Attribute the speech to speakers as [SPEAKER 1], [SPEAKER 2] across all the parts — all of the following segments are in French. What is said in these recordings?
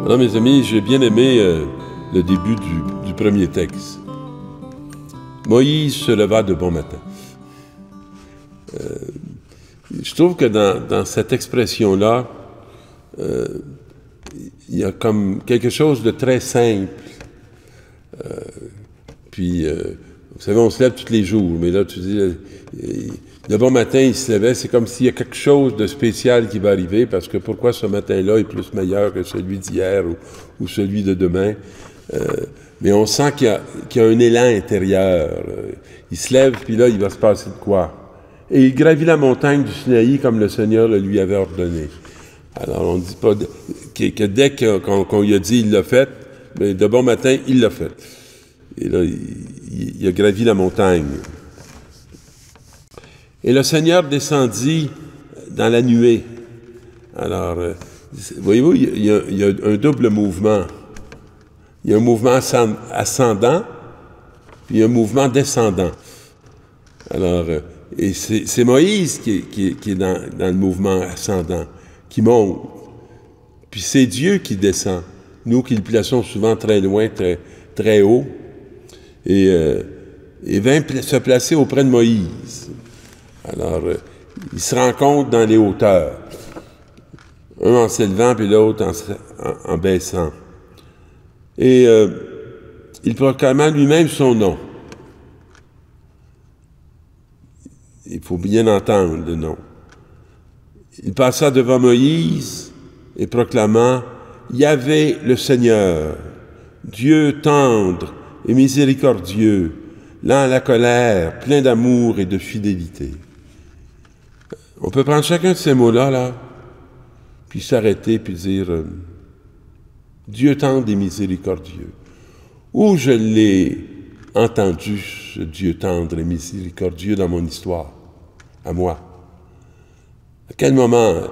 [SPEAKER 1] Alors, mes amis, j'ai bien aimé le début du premier texte. Moïse se leva de bon matin. Je trouve que dans cette expression-là, il y a comme quelque chose de très simple. Vous savez, on se lève tous les jours, mais là, tu dis, le bon matin, il se levait, c'est comme s'il y a quelque chose de spécial qui va arriver, parce que pourquoi ce matin-là est plus meilleur que celui d'hier ou celui de demain? Mais on sent qu'il y a un élan intérieur. Il se lève, puis là, il va se passer de quoi? Et il gravit la montagne du Sinaï comme le Seigneur le lui avait ordonné. Alors, on ne dit pas que dès qu'on lui a dit « il l'a fait », mais de bon matin, il l'a fait. Et là, il a gravi la montagne. Et le Seigneur descendit dans la nuée. Alors, voyez-vous, il y a un double mouvement. Il y a un mouvement ascendant, puis un mouvement descendant. Alors, et c'est Moïse qui est dans le mouvement ascendant, qui monte. Puis c'est Dieu qui descend. Nous qui le plaçons souvent très loin, très, très haut. Et vint se placer auprès de Moïse. Alors, ils se rencontrent dans les hauteurs. Un en s'élevant, puis l'autre en baissant. Et il proclama lui-même son nom. Il faut bien entendre le nom. Il passa devant Moïse et proclama « Yahvé le Seigneur, Dieu tendre et miséricordieux, lent à la colère, plein d'amour et de fidélité. » On peut prendre chacun de ces mots-là, puis s'arrêter, puis dire Dieu tendre et miséricordieux. Où je l'ai entendu, ce Dieu tendre et miséricordieux dans mon histoire, à moi? À quel moment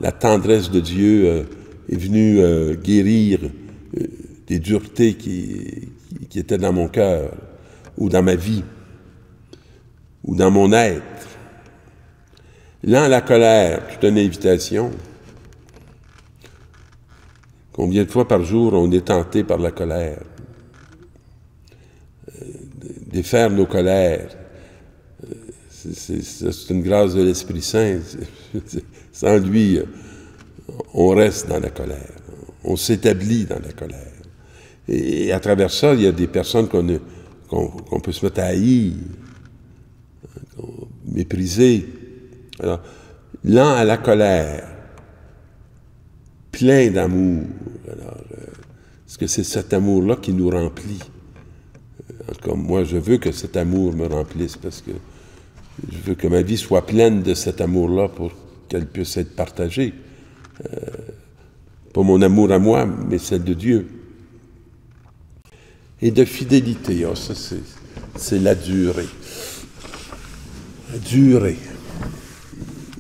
[SPEAKER 1] la tendresse de Dieu est venue guérir des duretés qui étaient dans mon cœur, ou dans ma vie, ou dans mon être? Lent à la colère, toute une invitation. Combien de fois par jour on est tenté par la colère? Défaire nos colères. C'est une grâce de l'Esprit Saint. Sans lui, on reste dans la colère. On s'établit dans la colère. Et à travers ça, il y a des personnes qu'on peut se mettre à haïr, mépriser. Alors, lent à la colère, plein d'amour. Alors, est-ce que c'est cet amour-là qui nous remplit? En tout cas, moi, je veux que cet amour me remplisse parce que je veux que ma vie soit pleine de cet amour-là pour qu'elle puisse être partagée. Pas mon amour à moi, mais celle de Dieu. Et de fidélité, oh, ça c'est la durée. La durée.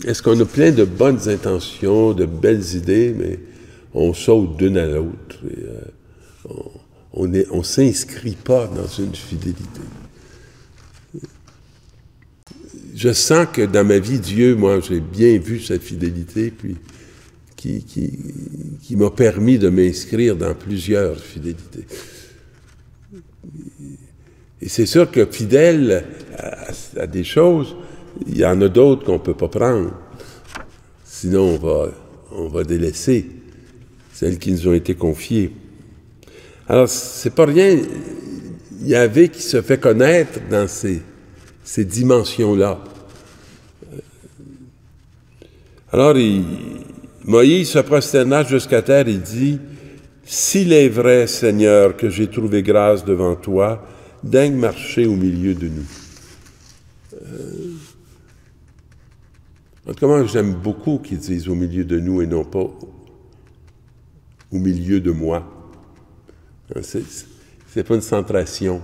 [SPEAKER 1] Est-ce qu'on a plein de bonnes intentions, de belles idées, mais on saute d'une à l'autre. On ne s'inscrit pas dans une fidélité. Je sens que dans ma vie, Dieu, moi, j'ai bien vu cette fidélité, puis qui m'a permis de m'inscrire dans plusieurs fidélités. Et c'est sûr que fidèle à des choses, il y en a d'autres qu'on ne peut pas prendre. Sinon, on va délaisser celles qui nous ont été confiées. Alors, c'est pas rien. Yahvé qui se fait connaître dans ces dimensions-là. Alors, Moïse se prosterna jusqu'à terre et dit « S'il est vrai, Seigneur, que j'ai trouvé grâce devant toi, daigne marcher au milieu de nous. » En tout cas, moi, j'aime beaucoup qu'ils disent « au milieu de nous » et non pas « au milieu de moi ». C'est pas une centration.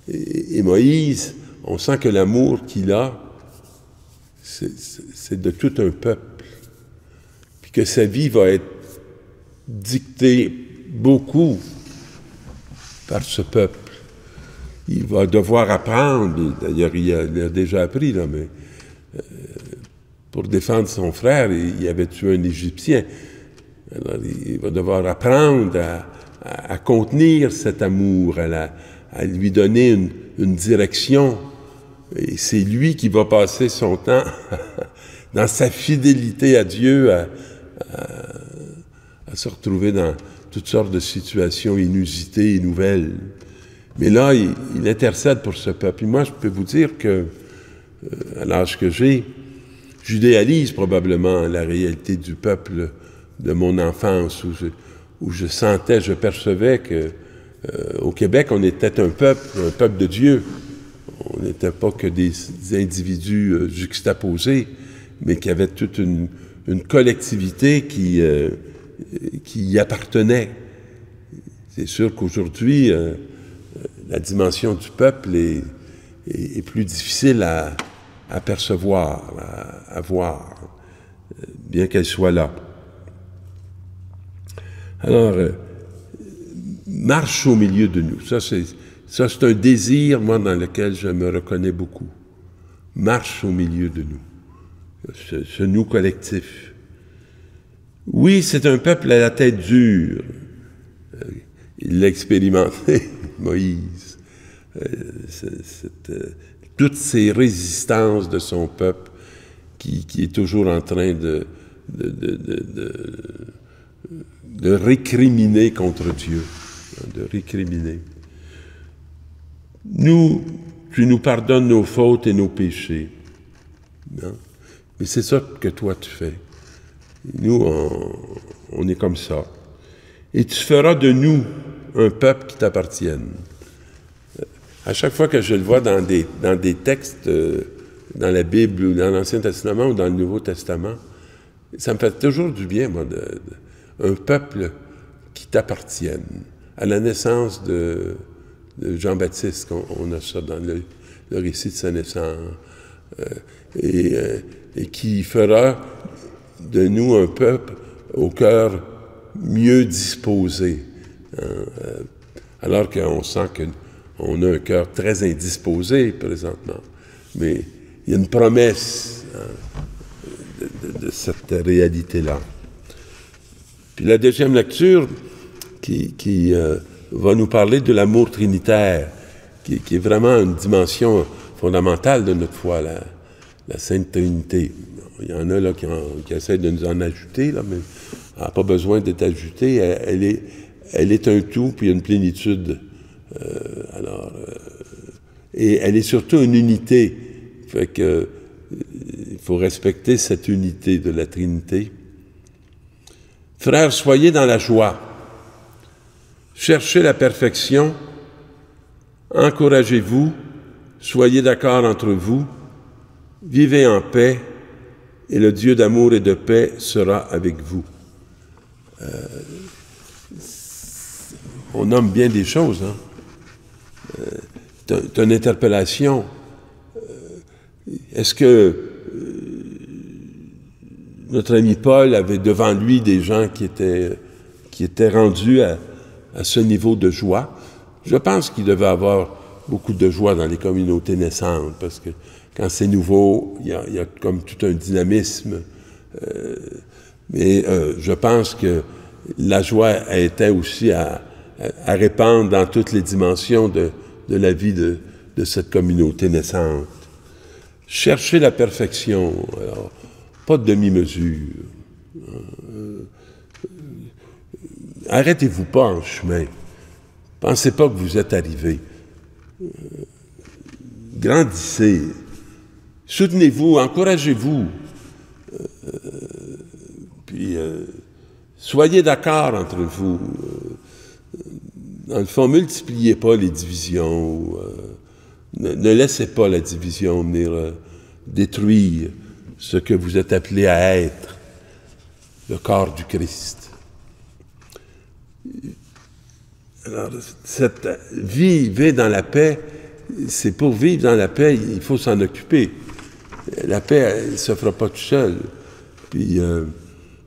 [SPEAKER 1] Et Moïse, on sent que l'amour qu'il a, c'est de tout un peuple. Puis que sa vie va être dictée beaucoup par ce peuple. Il va devoir apprendre, d'ailleurs il a déjà appris, là, mais pour défendre son frère, il avait tué un Égyptien. Alors, il va devoir apprendre à contenir cet amour, à lui donner une direction. Et c'est lui qui va passer son temps dans sa fidélité à Dieu, à se retrouver dans toutes sortes de situations inusitées et nouvelles. Mais là, il intercède pour ce peuple. Et moi, je peux vous dire que, à l'âge que j'ai, j'idéalise probablement la réalité du peuple de mon enfance, où je sentais, je percevais que au Québec, on était un peuple de Dieu. On n'était pas que des individus juxtaposés, mais qu'il y avait toute une collectivité qui y appartenait. C'est sûr qu'aujourd'hui, la dimension du peuple est plus difficile à percevoir, à voir, bien qu'elle soit là. Alors, marche au milieu de nous. Ça, c'est un désir, moi, dans lequel je me reconnais beaucoup. Marche au milieu de nous. Ce nous collectif. Oui, c'est un peuple à la tête dure. Il l'a expérimenté, Moïse. Toutes ces résistances de son peuple qui est toujours en train de récriminer contre Dieu. De récriminer. Tu nous pardonnes nos fautes et nos péchés. Non? Mais c'est ça que toi tu fais. Nous, on est comme ça. Et tu feras de nous un peuple qui t'appartienne. À chaque fois que je le vois dans des textes, dans la Bible ou dans l'Ancien Testament ou dans le Nouveau Testament, ça me fait toujours du bien, moi, un peuple qui t'appartienne. À la naissance de Jean-Baptiste, on a ça dans le récit de sa naissance, et qui fera de nous un peuple au cœur mieux disposé. Alors qu'on sent qu'on a un cœur très indisposé présentement. Mais il y a une promesse de cette réalité-là. Puis la deuxième lecture qui va nous parler de l'amour trinitaire, qui est vraiment une dimension fondamentale de notre foi, la Sainte Trinité. Il y en a là qui essaient de nous en ajouter, là, mais elle n'a pas besoin d'être ajoutée. Elle est un tout, puis une plénitude. Et elle est surtout une unité. Fait que il faut respecter cette unité de la Trinité. Frères, soyez dans la joie. Cherchez la perfection. Encouragez-vous. Soyez d'accord entre vous. Vivez en paix. Et le Dieu d'amour et de paix sera avec vous. On nomme bien des choses, hein? C'est une interpellation. Est-ce que notre ami Paul avait devant lui des gens qui étaient rendus à ce niveau de joie? Je pense qu'il devait avoir beaucoup de joie dans les communautés naissantes, parce que quand c'est nouveau, il y a comme tout un dynamisme. Mais je pense que la joie était aussi à répandre dans toutes les dimensions de la vie de cette communauté naissante. Cherchez la perfection, alors, pas de demi-mesure. Arrêtez-vous pas en chemin. Pensez pas que vous êtes arrivé. Grandissez. Soutenez-vous, encouragez-vous. Puis, soyez d'accord entre vous. Dans le fond, multipliez pas les divisions. Ne laissez pas la division venir détruire ce que vous êtes appelés à être, le corps du Christ. Alors, cette vivre dans la paix, c'est pour vivre dans la paix, il faut s'en occuper. La paix, elle ne se fera pas tout seul. Puis,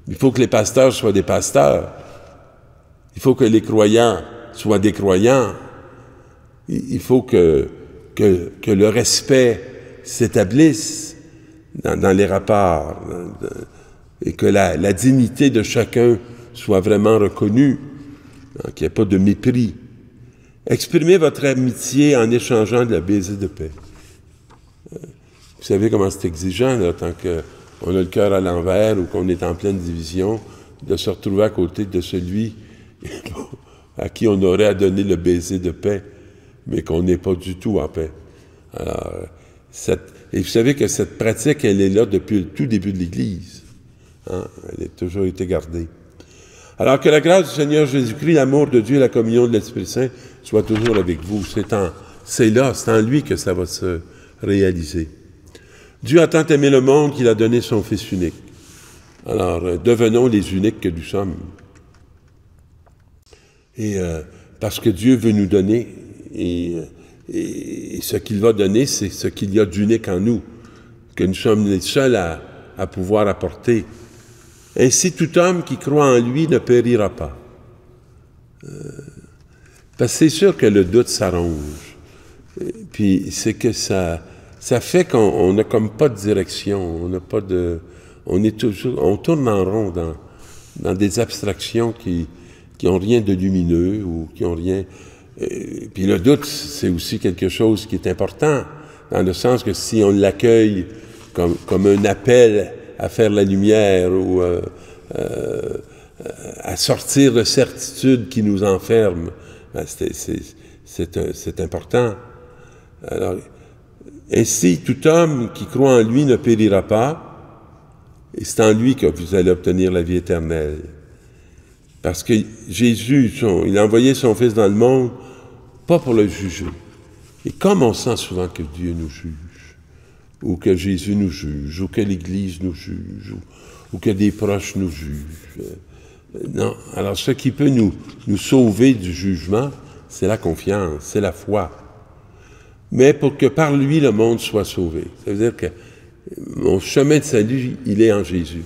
[SPEAKER 1] il faut que les pasteurs soient des pasteurs. Il faut que les croyants soient des croyants. Il faut que le respect s'établisse dans les rapports et que la dignité de chacun soit vraiment reconnue, hein, qu'il n'y ait pas de mépris. Exprimez votre amitié en échangeant de la baiser de paix. Vous savez comment c'est exigeant, là, tant qu'on a le cœur à l'envers ou qu'on est en pleine division, de se retrouver à côté de celui à qui on aurait à donner le baiser de paix, mais qu'on n'est pas du tout en paix. Alors, et vous savez que cette pratique, elle est là depuis le tout début de l'Église. Hein? Elle a toujours été gardée. Alors que la grâce du Seigneur Jésus-Christ, l'amour de Dieu et la communion de l'Esprit Saint soient toujours avec vous. C'est là, c'est en lui que ça va se réaliser. Dieu a tant aimé le monde qu'il a donné son Fils unique. Alors, devenons les uniques que nous sommes. Et parce que Dieu veut nous donner, et ce qu'il va donner, c'est ce qu'il y a d'unique en nous, que nous sommes les seuls à pouvoir apporter. Ainsi, tout homme qui croit en lui ne périra pas. Parce que c'est sûr que le doute s'arrange. Puis c'est que ça fait qu'on n'a comme pas de direction, on n'a pas de... On tourne en rond dans des abstractions qui n'ont rien de lumineux ou qui n'ont rien... puis le doute, c'est aussi quelque chose qui est important, dans le sens que si on l'accueille comme un appel à faire la lumière ou à sortir de certitudes qui nous enferment, ben c'est important. Alors, ainsi, tout homme qui croit en lui ne périra pas, et c'est en lui que vous allez obtenir la vie éternelle. Parce que Jésus, il a envoyé son Fils dans le monde, pas pour le juger. Et comme on sent souvent que Dieu nous juge, ou que Jésus nous juge, ou que l'Église nous juge, ou que des proches nous jugent. Non. Alors, ce qui peut nous sauver du jugement, c'est la confiance, c'est la foi. Mais pour que par lui, le monde soit sauvé. Ça veut dire que mon chemin de salut, il est en Jésus.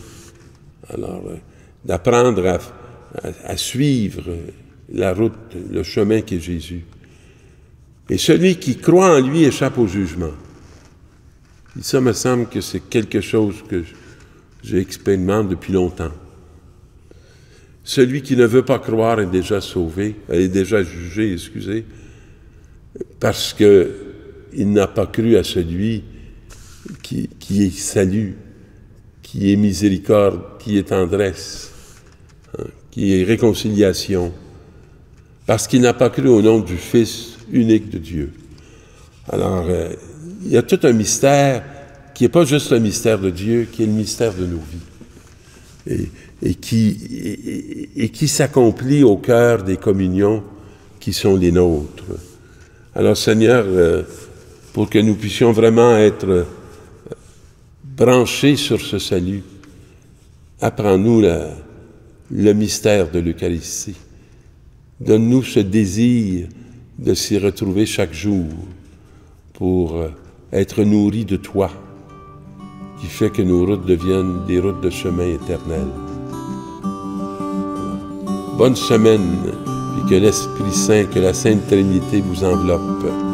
[SPEAKER 1] Alors, d'apprendre à suivre la route, le chemin qui est Jésus. Et celui qui croit en lui échappe au jugement. Et ça me semble que c'est quelque chose que j'expérimente depuis longtemps. Celui qui ne veut pas croire est déjà sauvé, est déjà jugé, excusez, parce qu'il n'a pas cru à celui qui est salut, qui est miséricorde, qui est tendresse, hein, qui est réconciliation, parce qu'il n'a pas cru au nom du Fils unique de Dieu. Alors, il y a tout un mystère qui n'est pas juste le mystère de Dieu, qui est le mystère de nos vies, et qui s'accomplit au cœur des communions qui sont les nôtres. Alors, Seigneur, pour que nous puissions vraiment être branchés sur ce salut, apprends-nous le mystère de l'Eucharistie. Donne-nous ce désir de s'y retrouver chaque jour pour être nourris de toi, qui fait que nos routes deviennent des routes de chemin éternel. Bonne semaine, et que l'Esprit Saint, que la Sainte Trinité vous enveloppe.